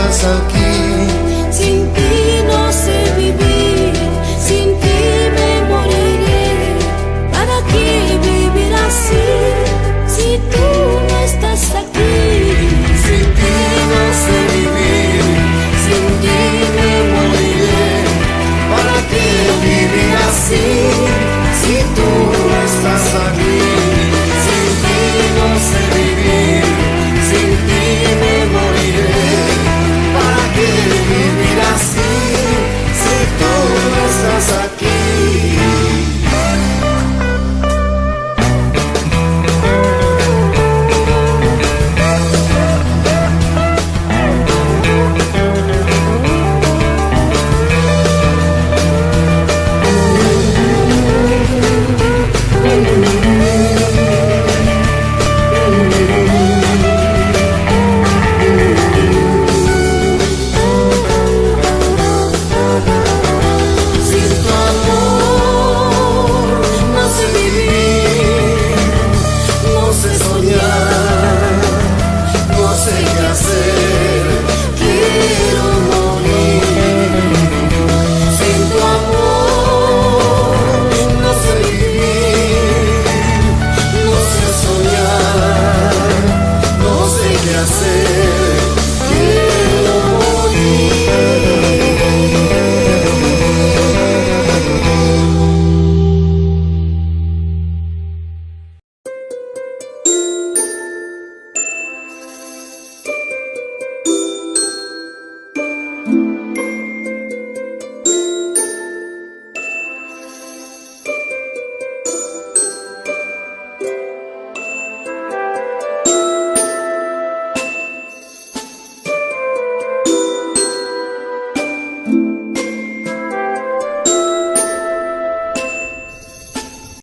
estás aquí. Sin ti no sé vivir, sin ti me moriré. ¿Para qué vivir así si tú no estás aquí? Sin ti no sé vivir, sin ti me moriré. ¿Para qué vivir así si tú no estás aquí? Sin ti no sé vivir, sin ti me moriré. ¿Para qué vivir así si tú no estás aquí?